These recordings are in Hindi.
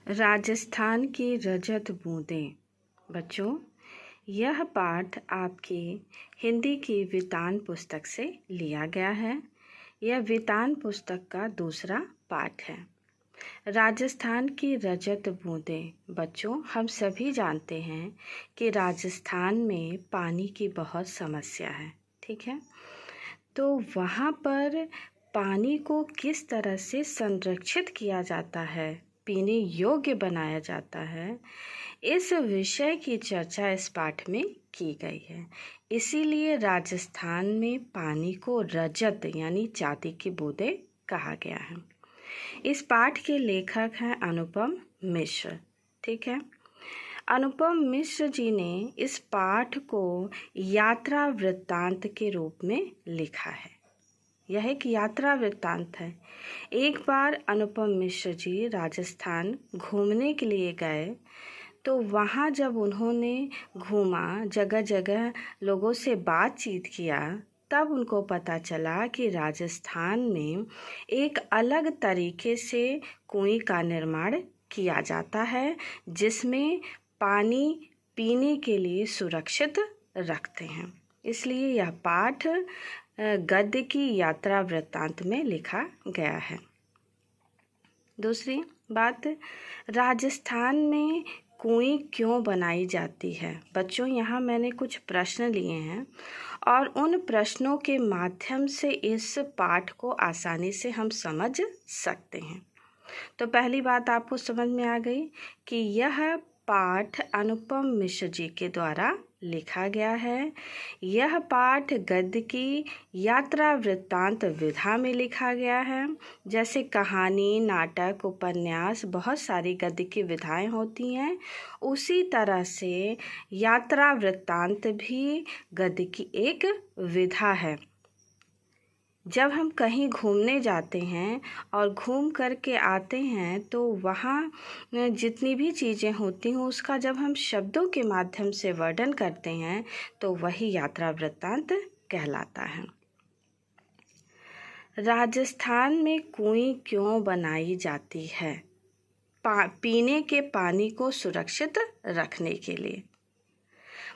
राजस्थान की रजत बूंदें। बच्चों, यह पाठ आपके हिंदी की वितान पुस्तक से लिया गया है। यह वितान पुस्तक का दूसरा पाठ है। राजस्थान की रजत बूंदें। बच्चों, हम सभी जानते हैं कि राजस्थान में पानी की बहुत समस्या है, ठीक है। तो वहाँ पर पानी को किस तरह से संरक्षित किया जाता है, पीने योग्य बनाया जाता है, इस विषय की चर्चा इस पाठ में की गई है। इसीलिए राजस्थान में पानी को रजत यानी चांदी की बूंदें कहा गया है। इस पाठ के लेखक हैं अनुपम मिश्र, ठीक है। अनुपम मिश्र जी ने इस पाठ को यात्रा वृत्तांत के रूप में लिखा है। यह एक यात्रा वृत्तांत है। एक बार अनुपम मिश्र जी राजस्थान घूमने के लिए गए, तो वहाँ जब उन्होंने घूमा, जगह जगह लोगों से बातचीत किया, तब उनको पता चला कि राजस्थान में एक अलग तरीके से कुएं का निर्माण किया जाता है, जिसमें पानी पीने के लिए सुरक्षित रखते हैं। इसलिए यह पाठ गद्य की यात्रा वृत्तांत में लिखा गया है। दूसरी बात, राजस्थान में कुएं क्यों बनाई जाती है। बच्चों, यहाँ मैंने कुछ प्रश्न लिए हैं और उन प्रश्नों के माध्यम से इस पाठ को आसानी से हम समझ सकते हैं। तो पहली बात आपको समझ में आ गई कि यह पाठ अनुपम मिश्र जी के द्वारा लिखा गया है। यह पाठ गद्य की यात्रा वृत्तांत विधा में लिखा गया है। जैसे कहानी, नाटक, उपन्यास, बहुत सारी गद्य की विधाएं होती हैं, उसी तरह से यात्रा वृत्तांत भी गद्य की एक विधा है। जब हम कहीं घूमने जाते हैं और घूम कर के आते हैं, तो वहाँ जितनी भी चीज़ें होती हैं उसका जब हम शब्दों के माध्यम से वर्णन करते हैं, तो वही यात्रा वृत्तांत कहलाता है। राजस्थान में कुएं क्यों बनाई जाती है? पीने के पानी को सुरक्षित रखने के लिए।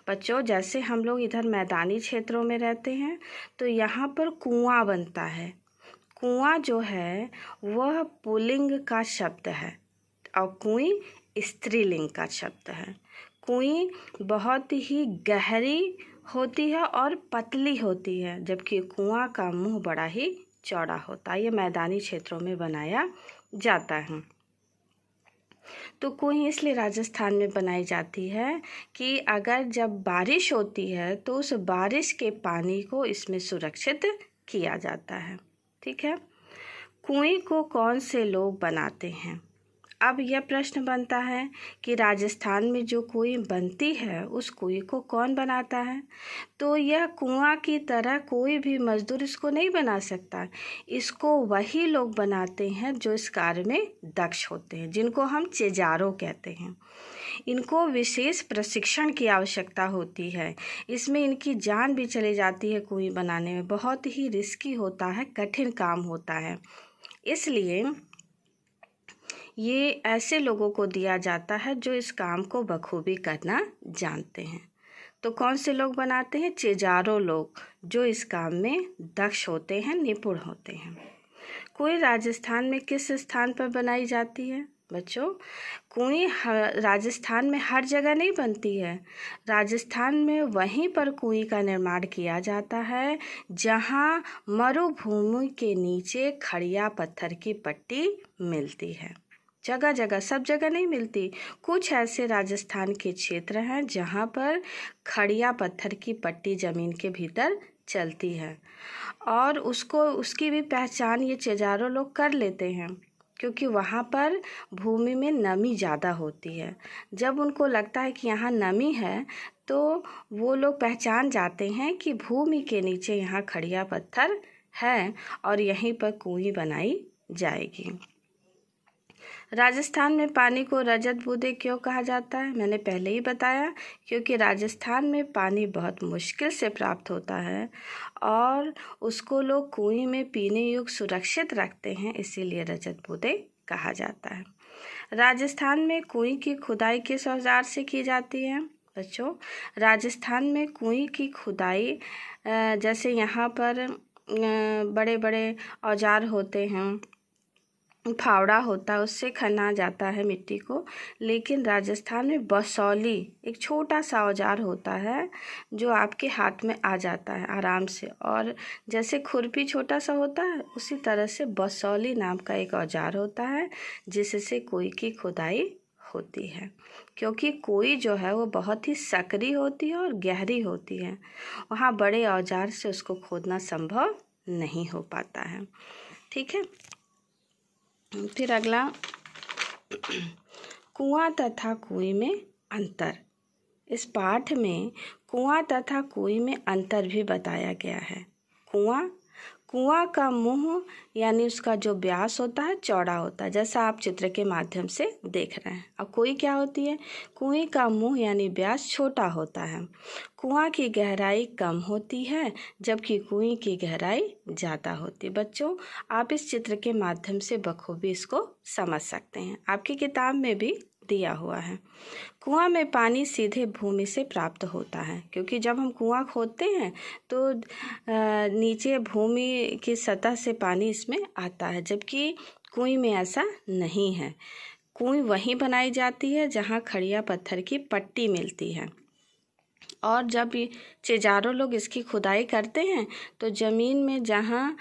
बच्चों, जैसे हम लोग इधर मैदानी क्षेत्रों में रहते हैं, तो यहाँ पर कुआं बनता है। कुआं जो है वह पुल्लिंग का शब्द है और कुएं स्त्रीलिंग का शब्द है। कुएं बहुत ही गहरी होती है और पतली होती है, जबकि कुआं का मुंह बड़ा ही चौड़ा होता है। ये मैदानी क्षेत्रों में बनाया जाता है। तो कुएं इसलिए राजस्थान में बनाई जाती है कि अगर जब बारिश होती है तो उस बारिश के पानी को इसमें सुरक्षित किया जाता है, ठीक है। कुएं को कौन से लोग बनाते हैं? अब यह प्रश्न बनता है कि राजस्थान में जो कुएं बनती है उस कुएं को कौन बनाता है? तो यह कुआं की तरह कोई भी मजदूर इसको नहीं बना सकता। इसको वही लोग बनाते हैं जो इस कार्य में दक्ष होते हैं, जिनको हम चेजारो कहते हैं। इनको विशेष प्रशिक्षण की आवश्यकता होती है। इसमें इनकी जान भी चली जाती है। कुएं बनाने में बहुत ही रिस्की होता है, कठिन काम होता है। इसलिए ये ऐसे लोगों को दिया जाता है जो इस काम को बखूबी करना जानते हैं। तो कौन से लोग बनाते हैं? चेजारो लोग, जो इस काम में दक्ष होते हैं, निपुण होते हैं। कुएं राजस्थान में किस स्थान पर बनाई जाती है? बच्चों, कुएं राजस्थान में हर जगह नहीं बनती है। राजस्थान में वहीं पर कुएं का निर्माण किया जाता है जहां मरुभूमि के नीचे खड़िया पत्थर की पट्टी मिलती है। जगह जगह, सब जगह नहीं मिलती। कुछ ऐसे राजस्थान के क्षेत्र हैं जहाँ पर खड़िया पत्थर की पट्टी ज़मीन के भीतर चलती है, और उसकी भी पहचान ये चेजारो लोग कर लेते हैं, क्योंकि वहाँ पर भूमि में नमी ज़्यादा होती है। जब उनको लगता है कि यहाँ नमी है, तो वो लोग पहचान जाते हैं कि भूमि के नीचे यहाँ खड़िया पत्थर है और यहीं पर कुएं बनाई जाएगी। राजस्थान में पानी को रजत बूंदें क्यों कहा जाता है? मैंने पहले ही बताया, क्योंकि राजस्थान में पानी बहुत मुश्किल से प्राप्त होता है और उसको लोग कुएं में पीने योग्य सुरक्षित रखते हैं, इसीलिए रजत बूंदें कहा जाता है। राजस्थान में कुएं की खुदाई किस औजार से की जाती है? बच्चों, राजस्थान में कुएं की खुदाई जैसे यहाँ पर बड़े बड़े औजार होते हैं, फावड़ा होता है, उससे खना जाता है मिट्टी को। लेकिन राजस्थान में बसौली एक छोटा सा औजार होता है जो आपके हाथ में आ जाता है आराम से, और जैसे खुरपी छोटा सा होता है उसी तरह से बसौली नाम का एक औजार होता है जिससे कुएं की खुदाई होती है। क्योंकि कुएं जो है वो बहुत ही सकरी होती है और गहरी होती है, वहाँ बड़े औजार से उसको खोदना संभव नहीं हो पाता है। ठीक है, फिर अगला, कुआं तथा कुएं में अंतर। इस पाठ में कुआं तथा कुएं में अंतर भी बताया गया है। कुआं का मुंह यानी उसका जो व्यास होता है चौड़ा होता है, जैसा आप चित्र के माध्यम से देख रहे हैं। अब कुएं क्या होती है? कुएं का मुंह यानी व्यास छोटा होता है। कुआं की गहराई कम होती है जबकि कुएं की गहराई ज़्यादा होती है। बच्चों, आप इस चित्र के माध्यम से बखूबी इसको समझ सकते हैं, आपकी किताब में भी दिया हुआ है। कुआं में पानी सीधे भूमि से प्राप्त होता है, क्योंकि जब हम कुआं खोदते हैं तो नीचे भूमि की सतह से पानी इसमें आता है, जबकि कुएं में ऐसा नहीं है। कुएं वहीं बनाई जाती है जहां खड़िया पत्थर की पट्टी मिलती है, और जब ये चिजारों लोग इसकी खुदाई करते हैं तो ज़मीन में जहाँ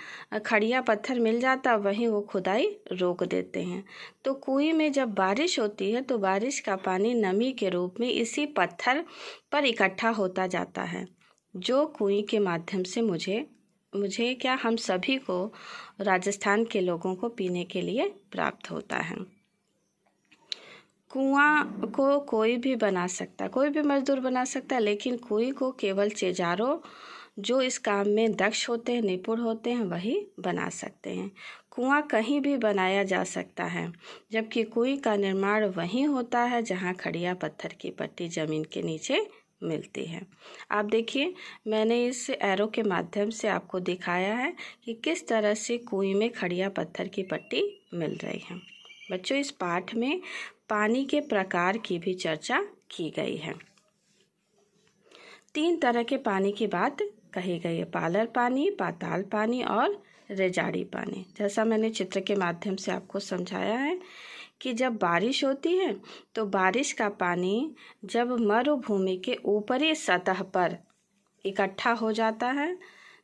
खड़िया पत्थर मिल जाता वहीं वो खुदाई रोक देते हैं। तो कुएं में जब बारिश होती है तो बारिश का पानी नमी के रूप में इसी पत्थर पर इकट्ठा होता जाता है, जो कुएं के माध्यम से मुझे क्या हम सभी को, राजस्थान के लोगों को पीने के लिए प्राप्त होता है। कुआं को कोई भी बना सकता है, कोई भी मजदूर बना सकता है, लेकिन कुएं को केवल चिजारों जो इस काम में दक्ष होते हैं, निपुण होते हैं, वही बना सकते हैं। कुआं कहीं भी बनाया जा सकता है, जबकि कुएं का निर्माण वहीं होता है जहां खड़िया पत्थर की पट्टी ज़मीन के नीचे मिलती है। आप देखिए, मैंने इस एरो के माध्यम से आपको दिखाया है कि किस तरह से कुएं में खड़िया पत्थर की पट्टी मिल रही है। बच्चों, इस पाठ में पानी के प्रकार की भी चर्चा की गई है। 3 तरह के पानी की बात कही गई है: पालर पानी, पाताल पानी और रेजाड़ी पानी। जैसा मैंने चित्र के माध्यम से आपको समझाया है कि जब बारिश होती है तो बारिश का पानी जब मरुभूमि के ऊपरी सतह पर इकट्ठा हो जाता है,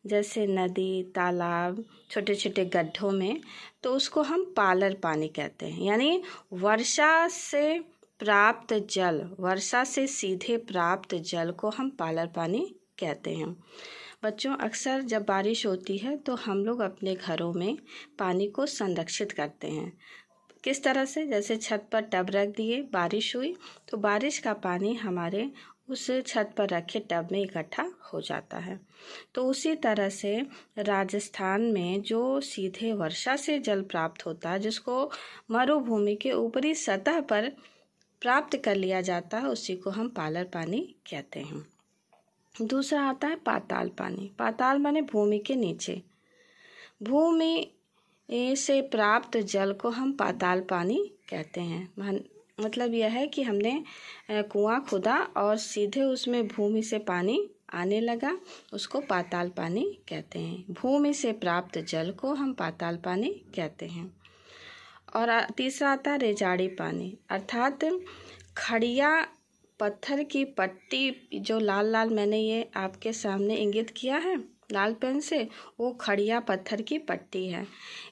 जैसे नदी, तालाब, छोटे छोटे गड्ढों में, तो उसको हम पालर पानी कहते हैं। यानी वर्षा से प्राप्त जल, वर्षा से सीधे प्राप्त जल को हम पालर पानी कहते हैं। बच्चों, अक्सर जब बारिश होती है तो हम लोग अपने घरों में पानी को संरक्षित करते हैं। किस तरह से? जैसे छत पर टब रख दिए, बारिश हुई तो बारिश का पानी हमारे उस छत पर रखे टब में इकट्ठा हो जाता है। तो उसी तरह से राजस्थान में जो सीधे वर्षा से जल प्राप्त होता है, जिसको मरुभूमि के ऊपरी सतह पर प्राप्त कर लिया जाता है, उसी को हम पालर पानी कहते हैं। दूसरा आता है पाताल पानी। पाताल माने भूमि के नीचे। भूमि से प्राप्त जल को हम पाताल पानी कहते हैं। मतलब यह है कि हमने कुआं खुदा और सीधे उसमें भूमि से पानी आने लगा, उसको पाताल पानी कहते हैं। भूमि से प्राप्त जल को हम पाताल पानी कहते हैं। और तीसरा आता है रेजाड़ी पानी, अर्थात खड़िया पत्थर की पट्टी, जो लाल लाल मैंने ये आपके सामने इंगित किया है लाल पेन से, वो खड़िया पत्थर की पट्टी है।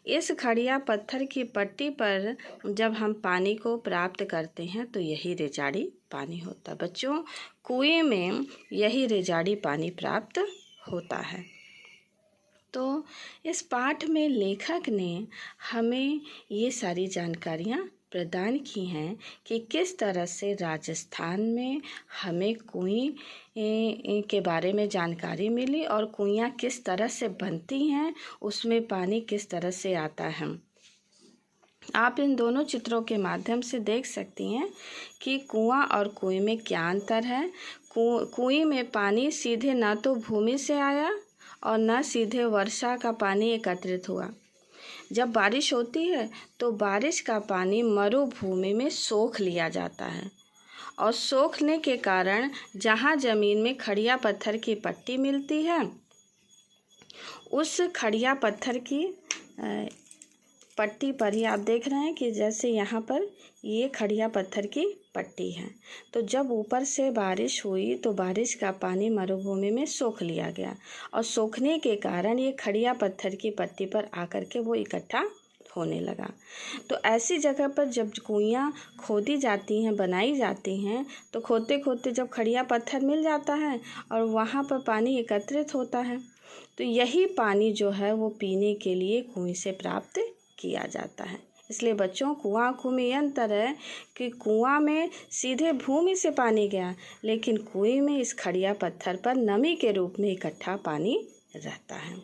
इस खड़िया पत्थर की पट्टी पर जब हम पानी को प्राप्त करते हैं तो यही रेजाड़ी पानी होता है। बच्चों, कुएं में यही रेजाड़ी पानी प्राप्त होता है। तो इस पाठ में लेखक ने हमें ये सारी जानकारियाँ प्रदान की हैं कि किस तरह से राजस्थान में हमें कुएं के बारे में जानकारी मिली और कुइयाँ किस तरह से बनती हैं, उसमें पानी किस तरह से आता है। आप इन दोनों चित्रों के माध्यम से देख सकती हैं कि कुआं और कुएं में क्या अंतर है। कुएं में पानी सीधे न तो भूमि से आया और न सीधे वर्षा का पानी एकत्रित हुआ। जब बारिश होती है तो बारिश का पानी मरुभूमि में सोख लिया जाता है और सोखने के कारण जहाँ ज़मीन में खड़िया पत्थर की पट्टी मिलती है, उस खड़िया पत्थर की पट्टी पर ही आप देख रहे हैं कि जैसे यहाँ पर ये खड़िया पत्थर की पट्टी है। तो जब ऊपर से बारिश हुई तो बारिश का पानी मरुभूमि में सोख लिया गया और सोखने के कारण ये खड़िया पत्थर की पट्टी पर आकर के वो इकट्ठा होने लगा। तो ऐसी जगह पर जब कुइयाँ खोदी जाती हैं, बनाई जाती हैं, तो खोदते खोदते जब खड़िया पत्थर मिल जाता है और वहाँ पर पानी एकत्रित होता है, तो यही पानी जो है वो पीने के लिए कुएं से प्राप्त किया जाता है। इसलिए बच्चों, कुआं कुएं में यह अंतर है कि कुआं में सीधे भूमि से पानी गया, लेकिन कुएं में इस खड़िया पत्थर पर नमी के रूप में इकट्ठा पानी रहता है।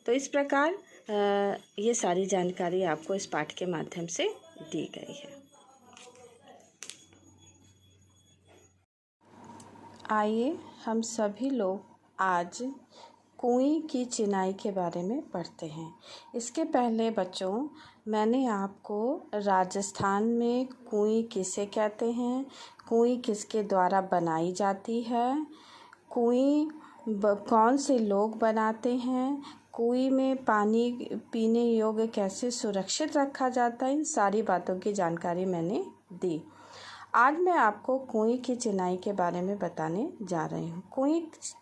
तो इस प्रकार ये सारी जानकारी आपको इस पाठ के माध्यम से दी गई है। आइए हम सभी लोग आज कुएं की चिनाई के बारे में पढ़ते हैं। इसके पहले बच्चों, मैंने आपको राजस्थान में कुएं किसे कहते हैं, कुएं किसके द्वारा बनाई जाती है, कुएं कौन से लोग बनाते हैं, कुएं में पानी पीने योग्य कैसे सुरक्षित रखा जाता है, इन सारी बातों की जानकारी मैंने दी। आज मैं आपको कुएं की चिनाई के बारे में बताने जा रही हूँ। कुएं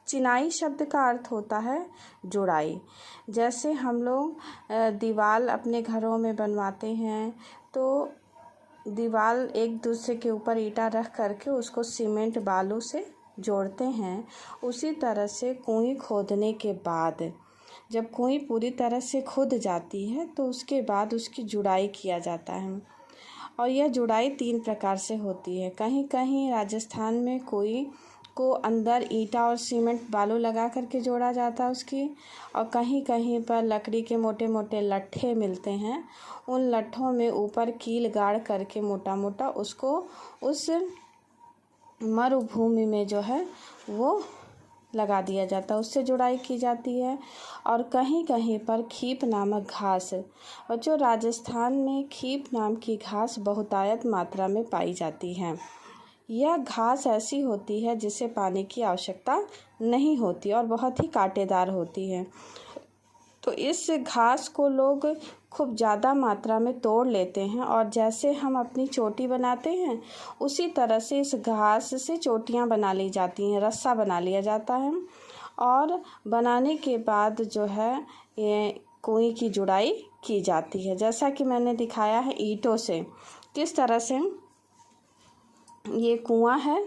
चिनाई शब्द का अर्थ होता है जुड़ाई। जैसे हम लोग दीवार अपने घरों में बनवाते हैं तो दीवार एक दूसरे के ऊपर ईंटा रख करके उसको सीमेंट बालू से जोड़ते हैं, उसी तरह से कुएं खोदने के बाद जब कुएं पूरी तरह से खुद जाती है तो उसके बाद उसकी जुड़ाई किया जाता है। और यह जुड़ाई 3 प्रकार से होती है। कहीं कहीं राजस्थान में कुएं को अंदर ईंटा और सीमेंट बालू लगा करके जोड़ा जाता है उसकी, और कहीं कहीं पर लकड़ी के मोटे मोटे लट्ठे मिलते हैं, उन लट्ठों में ऊपर कील गाड़ करके मोटा मोटा उसको उस मरुभूमि में जो है वो लगा दिया जाता है, उससे जुड़ाई की जाती है। और कहीं कहीं पर खीप नामक घास, बच्चों राजस्थान में खीप नाम की घास बहुतायत मात्रा में पाई जाती है। यह घास ऐसी होती है जिसे पानी की आवश्यकता नहीं होती और बहुत ही कांटेदार होती है। तो इस घास को लोग खूब ज़्यादा मात्रा में तोड़ लेते हैं और जैसे हम अपनी चोटी बनाते हैं उसी तरह से इस घास से चोटियाँ बना ली जाती हैं, रस्सा बना लिया जाता है और बनाने के बाद जो है ये कुएं की जुड़ाई की जाती है। जैसा कि मैंने दिखाया है ईंटों से किस तरह से ये कुआं है,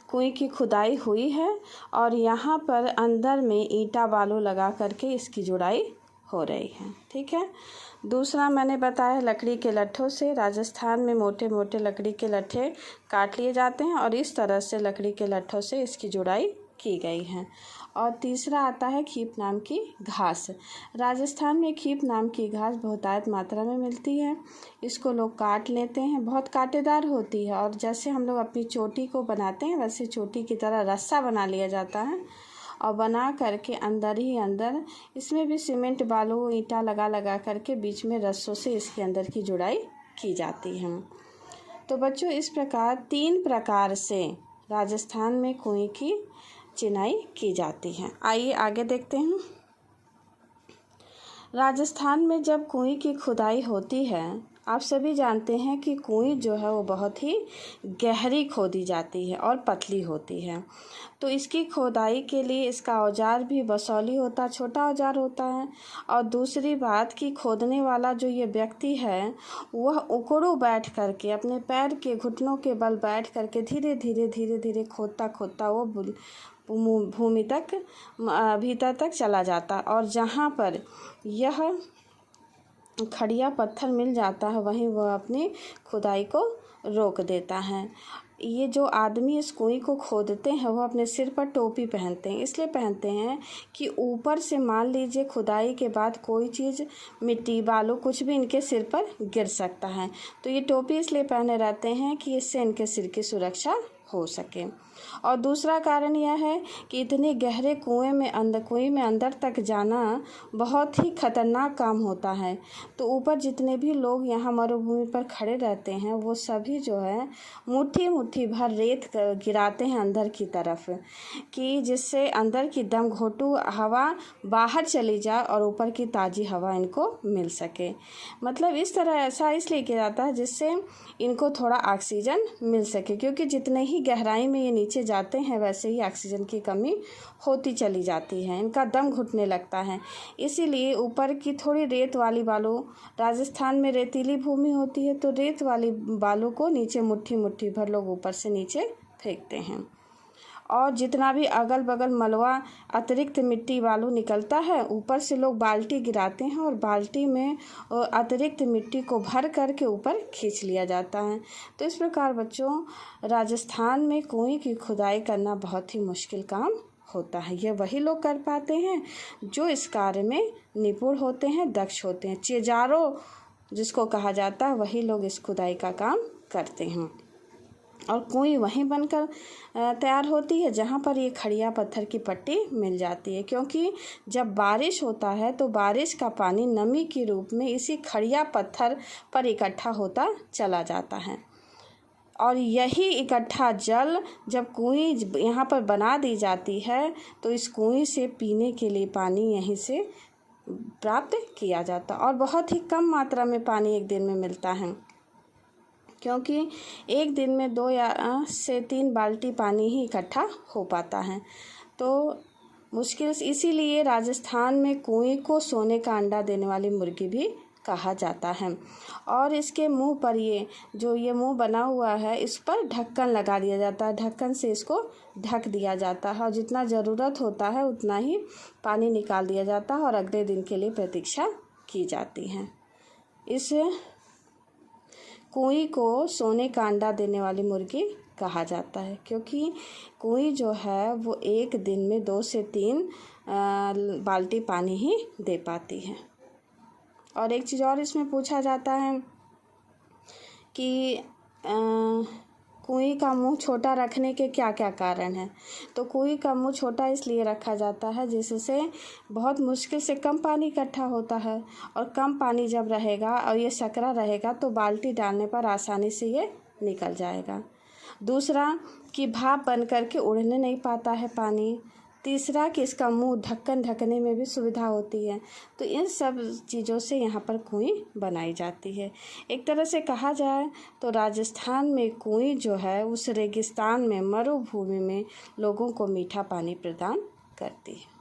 कुएं की खुदाई हुई है और यहाँ पर अंदर में ईंटा बालू लगा करके इसकी जुड़ाई हो रही है। ठीक है। दूसरा मैंने बताया लकड़ी के लट्ठों से। राजस्थान में मोटे मोटे लकड़ी के लट्ठे काट लिए जाते हैं और इस तरह से लकड़ी के लट्ठों से इसकी जुड़ाई की गई है। और तीसरा आता है खीप नाम की घास। राजस्थान में खीप नाम की घास बहुतायत मात्रा में मिलती है। इसको लोग काट लेते हैं, बहुत कांटेदार होती है और जैसे हम लोग अपनी चोटी को बनाते हैं वैसे चोटी की तरह रस्सा बना लिया जाता है और बना करके अंदर ही अंदर इसमें भी सीमेंट बालू ईंटा लगा लगा करके बीच में रस्सों से इसके अंदर की जुड़ाई की जाती है। तो बच्चों इस प्रकार 3 प्रकार से राजस्थान में कुएं की चिनाई की जाती है। आइए आगे देखते हैं। राजस्थान में जब कुएं की खुदाई होती है, आप सभी जानते हैं कि कुएं जो है वो बहुत ही गहरी खोदी जाती है और पतली होती है। तो इसकी खोदाई के लिए इसका औजार भी बसौली होता, छोटा औजार होता है। और दूसरी बात कि खोदने वाला जो ये व्यक्ति है वह उकड़ू बैठ करके अपने पैर के घुटनों के बल बैठ करके धीरे धीरे खोदता खोदता वो भूमि तक भीतर तक चला जाता और जहाँ पर यह खड़िया पत्थर मिल जाता है वहीं वह अपनी खुदाई को रोक देता है। ये जो आदमी इस कुएं को खोदते हैं वो अपने सिर पर टोपी पहनते हैं, इसलिए पहनते हैं कि ऊपर से मान लीजिए खुदाई के बाद कोई चीज़ मिट्टी बालू कुछ भी इनके सिर पर गिर सकता है, तो ये टोपी इसलिए पहने रहते हैं कि इससे इनके सिर की सुरक्षा हो सके। और दूसरा कारण यह है कि इतने गहरे कुएं में अंदर तक जाना बहुत ही खतरनाक काम होता है। तो ऊपर जितने भी लोग यहाँ मरुभूमि पर खड़े रहते हैं वो सभी जो है मुट्ठी मुट्ठी भर रेत गिराते हैं अंदर की तरफ, कि जिससे अंदर की दम घोटू हवा बाहर चली जाए और ऊपर की ताज़ी हवा इनको मिल सके। मतलब इस तरह ऐसा इसलिए किया जाता है जिससे इनको थोड़ा ऑक्सीजन मिल सके, क्योंकि जितने ही गहराई में ये नीचे जाते हैं वैसे ही ऑक्सीजन की कमी होती चली जाती है, इनका दम घुटने लगता है। इसीलिए ऊपर की थोड़ी रेत वाली बालू, राजस्थान में रेतीली भूमि होती है तो रेत वाली बालू को नीचे मुट्ठी मुट्ठी भर लोग ऊपर से नीचे फेंकते हैं। और जितना भी अगल बगल मलबा अतिरिक्त मिट्टी बालू निकलता है ऊपर से लोग बाल्टी गिराते हैं और बाल्टी में अतिरिक्त मिट्टी को भर कर के ऊपर खींच लिया जाता है। तो इस प्रकार बच्चों राजस्थान में कुएं की खुदाई करना बहुत ही मुश्किल काम होता है। यह वही लोग कर पाते हैं जो इस कार्य में निपुण होते हैं, दक्ष होते हैं। चेजारो जिसको कहा जाता है वही लोग इस खुदाई का काम करते हैं। और कुएं वहीं बनकर तैयार होती है जहाँ पर ये खड़िया पत्थर की पट्टी मिल जाती है, क्योंकि जब बारिश होता है तो बारिश का पानी नमी के रूप में इसी खड़िया पत्थर पर इकट्ठा होता चला जाता है। और यही इकट्ठा जल जब कुएं यहाँ पर बना दी जाती है तो इस कुएं से पीने के लिए पानी यहीं से प्राप्त किया जाता और बहुत ही कम मात्रा में पानी एक दिन में मिलता है, क्योंकि एक दिन में 2 से 3 बाल्टी पानी ही इकट्ठा हो पाता है। तो मुश्किल इसीलिए राजस्थान में कुएं को सोने का अंडा देने वाली मुर्गी भी कहा जाता है। और इसके मुंह पर ये मुंह बना हुआ है इस पर ढक्कन लगा दिया जाता है, ढक्कन से इसको ढक दिया जाता है और जितना ज़रूरत होता है उतना ही पानी निकाल दिया जाता है और अगले दिन के लिए प्रतीक्षा की जाती है। इस कुएं को सोने का अंडा देने वाली मुर्गी कहा जाता है, क्योंकि कुएं जो है वो एक दिन में 2 से 3 बाल्टी पानी ही दे पाती है। और एक चीज़ और इसमें पूछा जाता है कि कुएं का मुंह छोटा रखने के क्या क्या कारण हैं। तो कुएं का मुंह छोटा इसलिए रखा जाता है जिससे बहुत मुश्किल से कम पानी इकट्ठा होता है, और कम पानी जब रहेगा और ये सकरा रहेगा तो बाल्टी डालने पर आसानी से ये निकल जाएगा। दूसरा कि भाप बन करके उड़ने नहीं पाता है पानी। तीसरा कि इसका मुंह ढक्कन ढकने में भी सुविधा होती है। तो इन सब चीज़ों से यहाँ पर कुएं बनाई जाती है। एक तरह से कहा जाए तो राजस्थान में कुएं जो है उस रेगिस्तान में, मरुभूमि में लोगों को मीठा पानी प्रदान करती है।